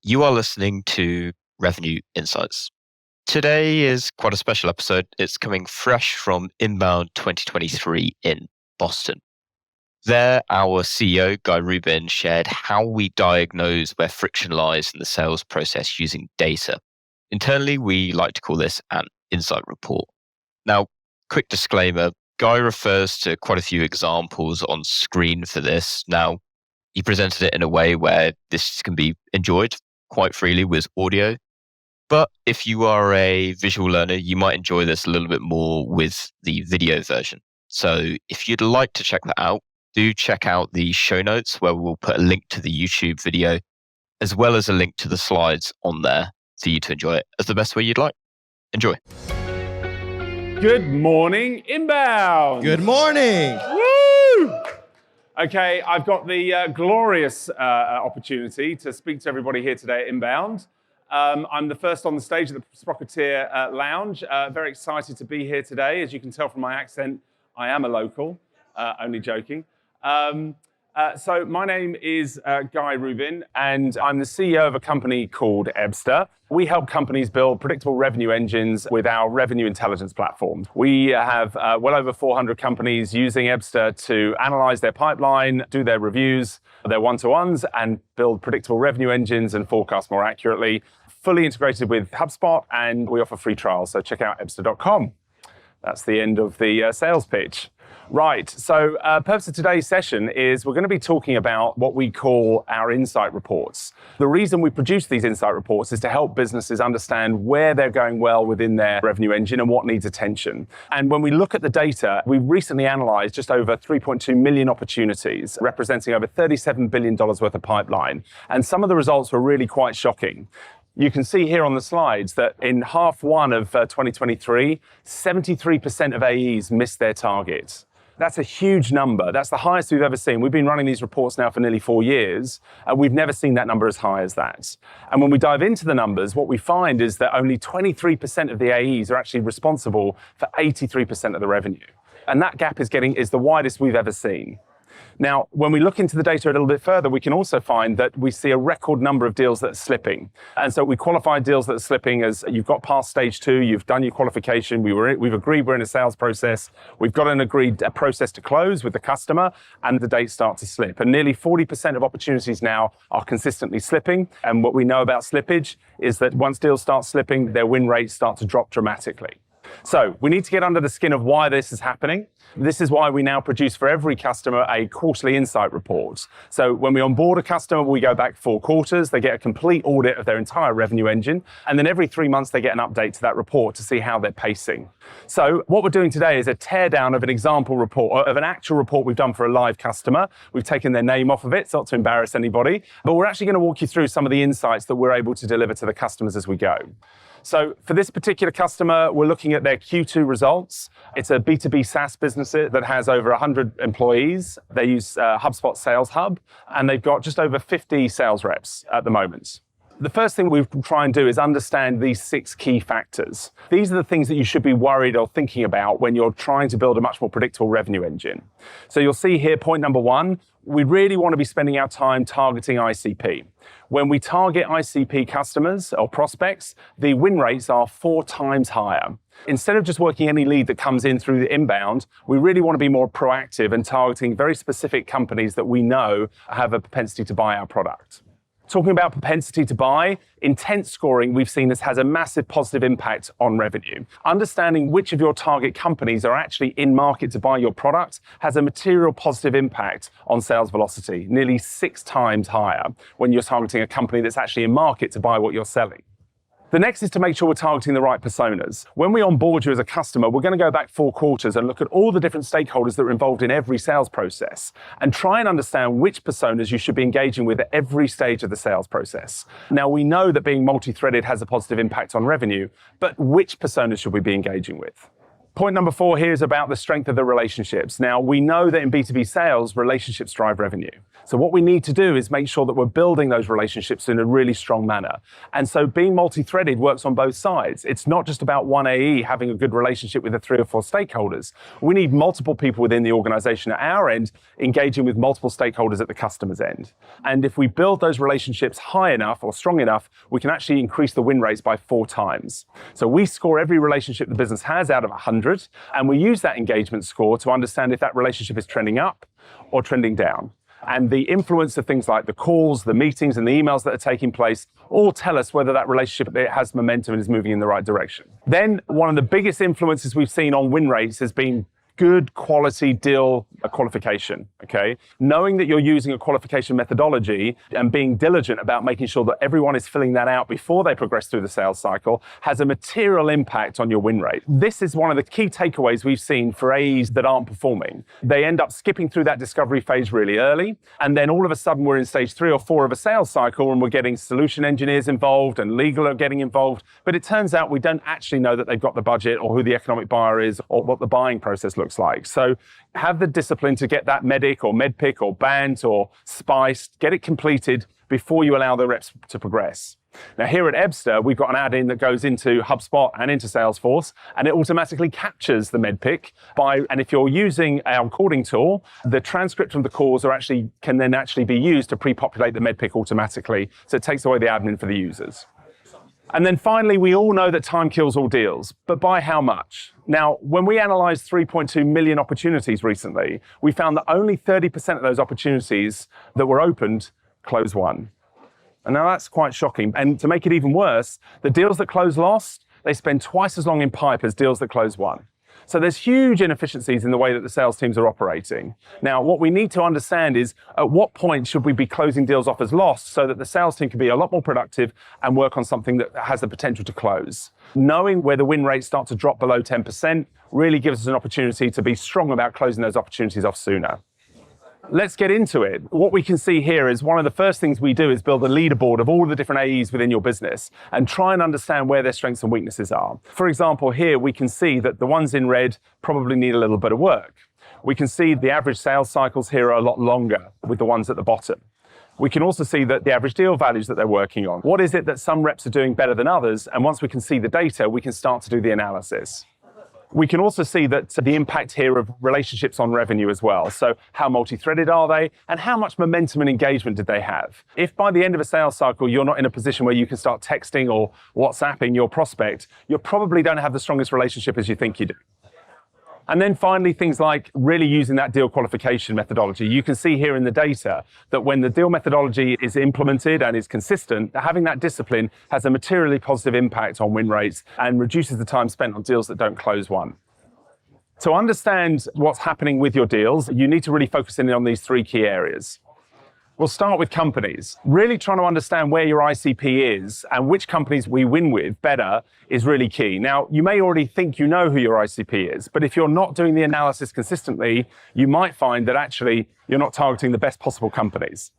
You are listening to Revenue Insights. Today is quite a special episode. It's coming fresh from Inbound 2023 in Boston. There, our CEO, Guy Rubin, shared how we diagnose where friction lies in the sales process using data. Internally, we like to call this an insight report. Now, quick disclaimer, Guy refers to quite a few examples on screen for this. Now, he presented it in a way where this can be enjoyed quite freely with audio. But if you are a visual learner, you might enjoy this a little bit more with the video version. So if you'd like to check that out, do check out the show notes where we'll put a link to the YouTube video, as well as a link to the slides on there for you to enjoy it as the best way you'd like. Enjoy. Good morning, Inbound. Good morning. Woo! Okay, I've got the glorious opportunity to speak to everybody here today at Inbound. I'm the first on the stage at the Sprocketeer Lounge. Very excited to be here today. As you can tell from my accent, I am a local, only joking. So my name is Guy Rubin, and I'm the CEO of a company called Ebsta. We help companies build predictable revenue engines with our revenue intelligence platform. We have well over 400 companies using Ebsta to analyze their pipeline, do their reviews, their one-to-ones, and build predictable revenue engines and forecast more accurately. Fully integrated with HubSpot, and we offer free trials, so check out ebsta.com. That's the end of the sales pitch. Right, so purpose of today's session is we're going to be talking about what we call our insight reports. The reason we produce these insight reports is to help businesses understand where they're going well within their revenue engine and what needs attention. And when we look at the data, we recently analyzed just over 3.2 million opportunities, representing over $37 billion worth of pipeline. And some of the results were really quite shocking. You can see here on the slides that in half one of 2023, 73% of AEs missed their targets. That's a huge number. That's the highest we've ever seen. We've been running these reports now for nearly 4 years, and we've never seen that number as high as that. And when we dive into the numbers, what we find is that only 23% of the AEs are actually responsible for 83% of the revenue. And that gap is the widest we've ever seen. Now, when we look into the data a little bit further, we can also find that we see a record number of deals that are slipping. And so we qualify deals that are slipping as you've got past stage 2, you've done your qualification, we've agreed we're in a sales process, we've got an agreed process to close with the customer, and the dates start to slip. And nearly 40% of opportunities now are consistently slipping. And what we know about slippage is that once deals start slipping, their win rates start to drop dramatically. So we need to get under the skin of why this is happening. This is why we now produce for every customer a quarterly insight report. So when we onboard a customer, we go back 4 quarters, they get a complete audit of their entire revenue engine, and then every 3 months they get an update to that report to see how they're pacing. So what we're doing today is a teardown of an example report, of an actual report we've done for a live customer. We've taken their name off of it, so not to embarrass anybody, but we're actually going to walk you through some of the insights that we're able to deliver to the customers as we go. So for this particular customer, we're looking at their Q2 results. It's a B2B SaaS business that has over 100 employees. They use HubSpot Sales Hub, and they've got just over 50 sales reps at the moment. The first thing we try and do is understand these 6 key factors. These are the things that you should be worried or thinking about when you're trying to build a much more predictable revenue engine. So you'll see here, point number 1, we really want to be spending our time targeting ICP. When we target ICP customers or prospects, the win rates are 4 times higher. Instead of just working any lead that comes in through the inbound, we really want to be more proactive and targeting very specific companies that we know have a propensity to buy our product. Talking about propensity to buy, intent scoring we've seen this has a massive positive impact on revenue. Understanding which of your target companies are actually in market to buy your product has a material positive impact on sales velocity, nearly 6 times higher when you're targeting a company that's actually in market to buy what you're selling. The next is to make sure we're targeting the right personas. When we onboard you as a customer, we're going to go back 4 quarters and look at all the different stakeholders that are involved in every sales process and try and understand which personas you should be engaging with at every stage of the sales process. Now, we know that being multi-threaded has a positive impact on revenue, but which personas should we be engaging with? Point number 4 here is about the strength of the relationships. Now, we know that in B2B sales, relationships drive revenue. So what we need to do is make sure that we're building those relationships in a really strong manner. And so being multi-threaded works on both sides. It's not just about one AE having a good relationship with the 3 or 4 stakeholders. We need multiple people within the organization at our end engaging with multiple stakeholders at the customer's end. And if we build those relationships high enough or strong enough, we can actually increase the win rates by 4 times. So we score every relationship the business has out of 100. And we use that engagement score to understand if that relationship is trending up or trending down. And the influence of things like the calls, the meetings, and the emails that are taking place all tell us whether that relationship has momentum and is moving in the right direction. Then one of the biggest influences we've seen on win rates has been good quality deal qualification, okay? Knowing that you're using a qualification methodology and being diligent about making sure that everyone is filling that out before they progress through the sales cycle has a material impact on your win rate. This is one of the key takeaways we've seen for AEs that aren't performing. They end up skipping through that discovery phase really early, and then all of a sudden we're in stage 3 or 4 of a sales cycle and we're getting solution engineers involved and legal are getting involved, but it turns out we don't actually know that they've got the budget or who the economic buyer is or what the buying process looks like. So have the discipline to get that medic or medpic or BANT or spiced, get it completed before you allow the reps to progress. Now here at Ebsta, we've got an add-in that goes into HubSpot and into Salesforce, and it automatically captures the medpic and if you're using our recording tool, the transcript from the calls can then actually be used to pre-populate the medpic automatically. So it takes away the admin for the users. And then finally, we all know that time kills all deals, but by how much? Now, when we analyzed 3.2 million opportunities recently, we found that only 30% of those opportunities that were opened closed one. And now that's quite shocking. And to make it even worse, the deals that close lost, they spend twice as long in pipe as deals that close won. So there's huge inefficiencies in the way that the sales teams are operating. Now, what we need to understand is at what point should we be closing deals off as lost so that the sales team can be a lot more productive and work on something that has the potential to close. Knowing where the win rates start to drop below 10% really gives us an opportunity to be strong about closing those opportunities off sooner. Let's get into it. What we can see here is one of the first things we do is build a leaderboard of all the different AEs within your business and try and understand where their strengths and weaknesses are. For example, here we can see that the ones in red probably need a little bit of work. We can see the average sales cycles here are a lot longer with the ones at the bottom. We can also see that the average deal values that they're working on. What is it that some reps are doing better than others? And once we can see the data, we can start to do the analysis. We can also see that the impact here of relationships on revenue as well. So how multi-threaded are they and how much momentum and engagement did they have? If by the end of a sales cycle, you're not in a position where you can start texting or WhatsApping your prospect, you probably don't have the strongest relationship as you think you do. And then finally, things like really using that deal qualification methodology. You can see here in the data that when the deal methodology is implemented and is consistent, having that discipline has a materially positive impact on win rates and reduces the time spent on deals that don't close one. To understand what's happening with your deals, you need to really focus in on these 3 key areas. We'll start with companies. Really trying to understand where your ICP is and which companies we win with better is really key. Now, you may already think you know who your ICP is, but if you're not doing the analysis consistently, you might find that actually you're not targeting the best possible companies.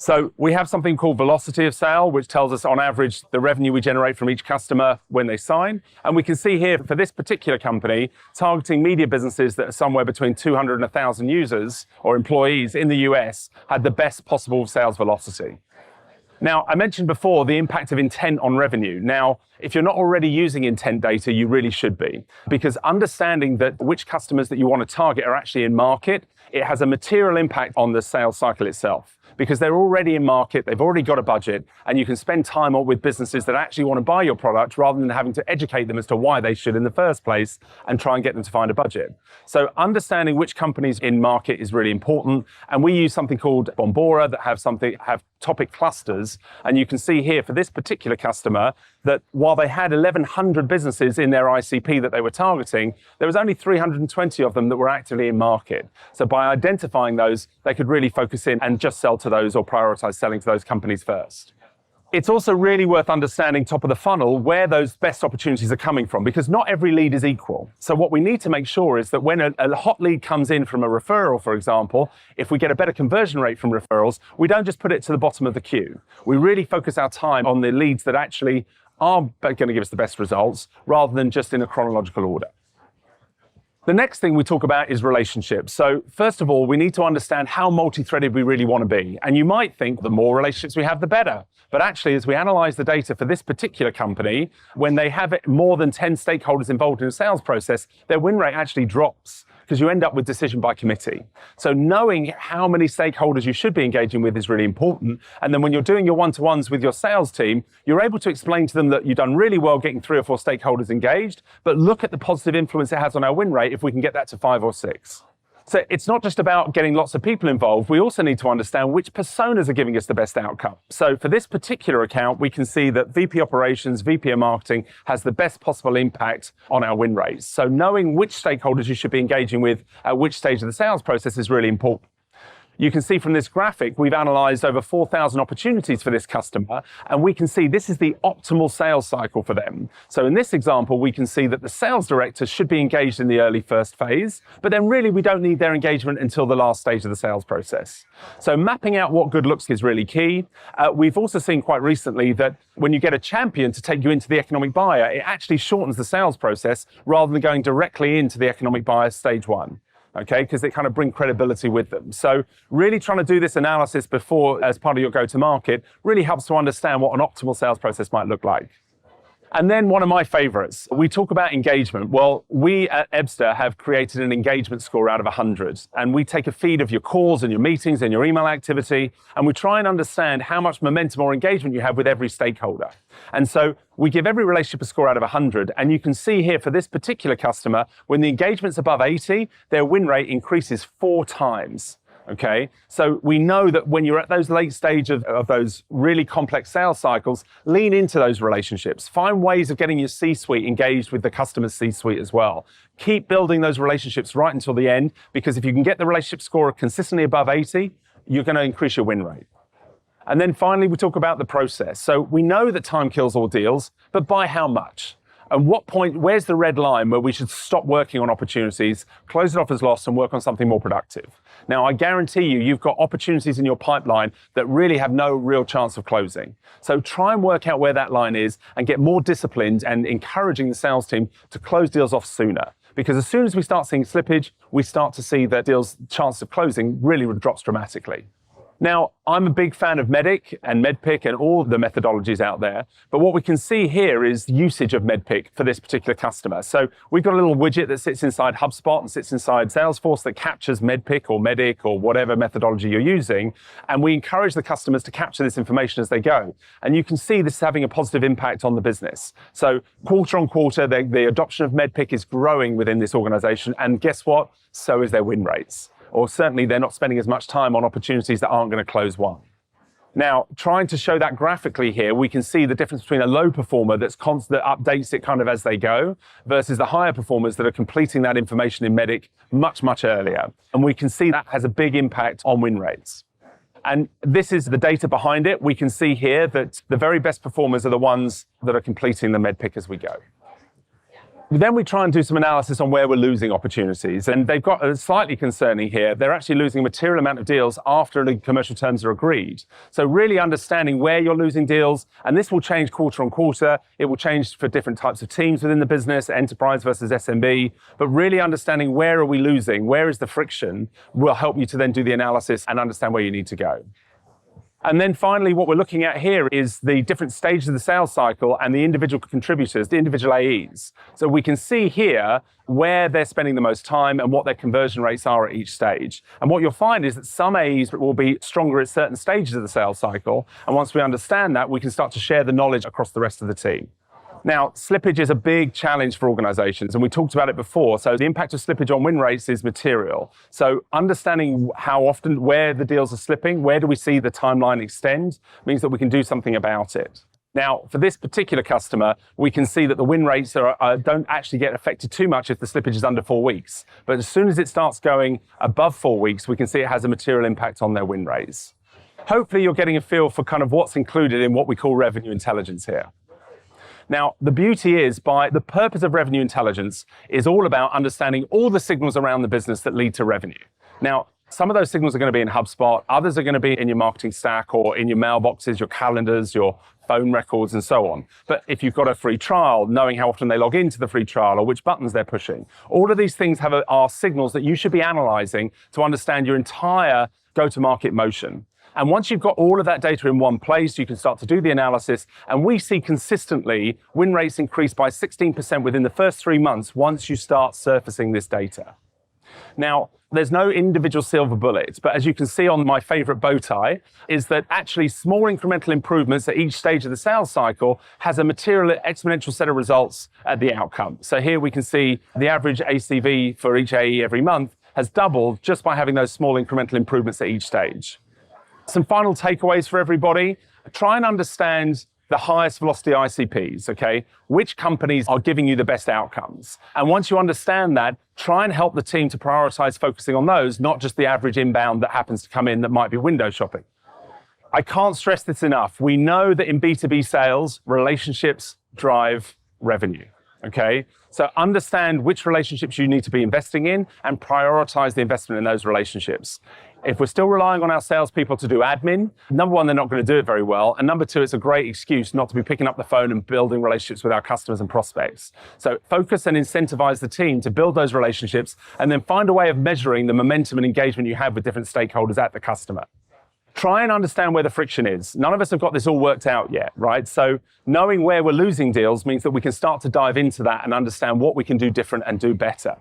So we have something called velocity of sale, which tells us on average the revenue we generate from each customer when they sign. And we can see here for this particular company, targeting media businesses that are somewhere between 200 and 1,000 users or employees in the US had the best possible sales velocity. Now, I mentioned before the impact of intent on revenue. Now, if you're not already using intent data, you really should be, because understanding that which customers that you want to target are actually in market, it has a material impact on the sales cycle itself. Because they're already in market, they've already got a budget, and you can spend time with businesses that actually want to buy your product rather than having to educate them as to why they should in the first place and try and get them to find a budget. So understanding which companies in market is really important. And we use something called Bombora that have topic clusters. And you can see here for this particular customer that while they had 1,100 businesses in their ICP that they were targeting, there was only 320 of them that were actively in market. So by identifying those, they could really focus in and just sell to those or prioritize selling to those companies first. It's also really worth understanding top of the funnel where those best opportunities are coming from, because not every lead is equal. So what we need to make sure is that when a hot lead comes in from a referral, for example, if we get a better conversion rate from referrals, we don't just put it to the bottom of the queue. We really focus our time on the leads that actually are going to give us the best results rather than just in a chronological order. The next thing we talk about is relationships. So first of all, we need to understand how multi-threaded we really want to be. And you might think the more relationships we have, the better. But actually, as we analyze the data for this particular company, when they have more than 10 stakeholders involved in a sales process, their win rate actually drops because you end up with decision by committee. So knowing how many stakeholders you should be engaging with is really important. And then when you're doing your one-to-ones with your sales team, you're able to explain to them that you've done really well getting 3 or 4 stakeholders engaged, but look at the positive influence it has on our win rate if we can get that to 5 or 6. So it's not just about getting lots of people involved. We also need to understand which personas are giving us the best outcome. So for this particular account, we can see that VP Operations, VP of Marketing has the best possible impact on our win rates. So knowing which stakeholders you should be engaging with at which stage of the sales process is really important. You can see from this graphic, we've analyzed over 4,000 opportunities for this customer, and we can see this is the optimal sales cycle for them. So in this example, we can see that the sales director should be engaged in the early first phase, but then really we don't need their engagement until the last stage of the sales process. So mapping out what good looks is really key. We've also seen quite recently that when you get a champion to take you into the economic buyer, it actually shortens the sales process rather than going directly into the economic buyer stage 1. Okay, because they kind of bring credibility with them. So really trying to do this analysis before, as part of your go-to-market, really helps to understand what an optimal sales process might look like. And then one of my favorites, we talk about engagement. Well, we at Ebsta have created an engagement score out of 100. And we take a feed of your calls and your meetings and your email activity, and we try and understand how much momentum or engagement you have with every stakeholder. And so we give every relationship a score out of 100. And you can see here for this particular customer, when the engagement's above 80, their win rate increases 4 times. Okay, so we know that when you're at those late stages of those really complex sales cycles, lean into those relationships. Find ways of getting your C-suite engaged with the customer's C-suite as well. Keep building those relationships right until the end, because if you can get the relationship score consistently above 80, you're going to increase your win rate. And then finally, we talk about the process. So we know that time kills all deals, but by how much? And what point, where's the red line where we should stop working on opportunities, close it off as lost, and work on something more productive? Now, I guarantee you've got opportunities in your pipeline that really have no real chance of closing. So try and work out where that line is and get more disciplined and encouraging the sales team to close deals off sooner. Because as soon as we start seeing slippage, we start to see that deals' chance of closing really drops dramatically. Now, I'm a big fan of MEDDIC and MEDDPICC and all the methodologies out there, but what we can see here is usage of MEDDPICC for this particular customer. So we've got a little widget that sits inside HubSpot and sits inside Salesforce that captures MEDDPICC or MEDDIC or whatever methodology you're using, and we encourage the customers to capture this information as they go. And you can see this is having a positive impact on the business. So quarter on quarter, the adoption of MEDDPICC is growing within this organization, and guess what? So is their win rates. Or certainly they're not spending as much time on opportunities that aren't going to close one. Now, trying to show that graphically here, we can see the difference between a low performer that updates it kind of as they go versus the higher performers that are completing that information in MEDDIC much, much earlier. And we can see that has a big impact on win rates. And this is the data behind it. We can see here that the very best performers are the ones that are completing the MEDDPICC as we go. Then we try and do some analysis on where we're losing opportunities. And they've got a slightly concerning here. They're actually losing a material amount of deals after the commercial terms are agreed. So really understanding where you're losing deals, and this will change quarter on quarter. It will change for different types of teams within the business, enterprise versus SMB. But really understanding where are we losing, where is the friction, will help you to then do the analysis and understand where you need to go. And then finally, what we're looking at here is the different stages of the sales cycle and the individual contributors, the individual AEs. So we can see here where they're spending the most time and what their conversion rates are at each stage. And what you'll find is that some AEs will be stronger at certain stages of the sales cycle. And once we understand that, we can start to share the knowledge across the rest of the team. Now, slippage is a big challenge for organizations, and we talked about it before. So the impact of slippage on win rates is material. So understanding how often, where the deals are slipping, where do we see the timeline extend, means that we can do something about it. Now, for this particular customer, we can see that the win rates don't actually get affected too much if the slippage is under 4 weeks. But as soon as it starts going above 4 weeks, we can see it has a material impact on their win rates. Hopefully, you're getting a feel for kind of what's included in what we call revenue intelligence here. Now, the beauty is, by the purpose of revenue intelligence is all about understanding all the signals around the business that lead to revenue. Now, Some of those signals are going to be in HubSpot. Others are going to be in your marketing stack or in your mailboxes, your calendars, your phone records, and so on. But if you've got a free trial, knowing how often they log into the free trial or which buttons they're pushing, all of these things are signals that you should be analyzing to understand your entire go-to-market motion. And once you've got all of that data in one place, you can start to do the analysis. And we see consistently win rates increase by 16% within the first 3 months once you start surfacing this data. Now, there's no individual silver bullet, but as you can see on my favorite bow tie, is that actually small incremental improvements at each stage of the sales cycle has a material exponential set of results at the outcome. So here we can see the average ACV for each AE every month has doubled just by having those small incremental improvements at each stage. Some final takeaways for everybody. Try and understand the highest velocity ICPs, okay? Which companies are giving you the best outcomes? And once you understand that, try and help the team to prioritize focusing on those, not just the average inbound that happens to come in that might be window shopping. I can't stress this enough. We know that in B2B sales, relationships drive revenue, okay? So understand which relationships you need to be investing in and prioritize the investment in those relationships. If we're still relying on our salespeople to do admin, number one, they're not going to do it very well. And number two, it's a great excuse not to be picking up the phone and building relationships with our customers and prospects. So focus and incentivize the team to build those relationships and then find a way of measuring the momentum and engagement you have with different stakeholders at the customer. Try and understand where the friction is. None of us have got this all worked out yet, right? So knowing where we're losing deals means that we can start to dive into that and understand what we can do different and do better.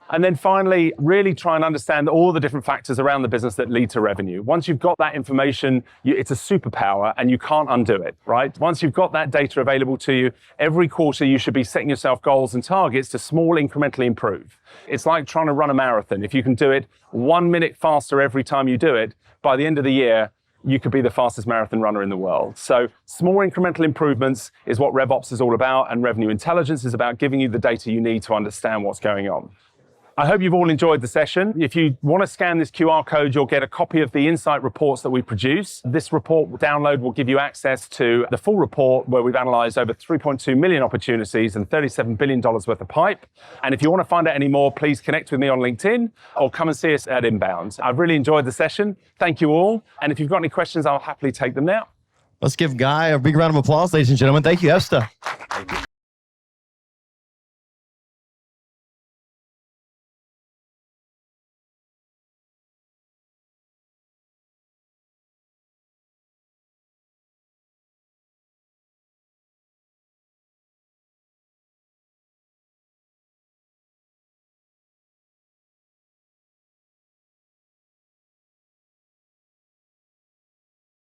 And then finally, really try and understand all the different factors around the business that lead to revenue. Once you've got that information, it's a superpower and you can't undo it, right? Once you've got that data available to you, every quarter you should be setting yourself goals and targets to small incrementally improve. It's like trying to run a marathon. If you can do it 1 minute faster every time you do it, by the end of the year, you could be the fastest marathon runner in the world. So small incremental improvements is what RevOps is all about, and revenue intelligence is about giving you the data you need to understand what's going on. I hope you've all enjoyed the session. If you want to scan this QR code, you'll get a copy of the insight reports that we produce. This report download will give you access to the full report where we've analyzed over 3.2 million opportunities and $37 billion worth of pipe. And if you want to find out any more, please connect with me on LinkedIn or come and see us at Inbound. I've really enjoyed the session. Thank you all. And if you've got any questions, I'll happily take them now. Let's give Guy a big round of applause, ladies and gentlemen. Thank you, Ebsta.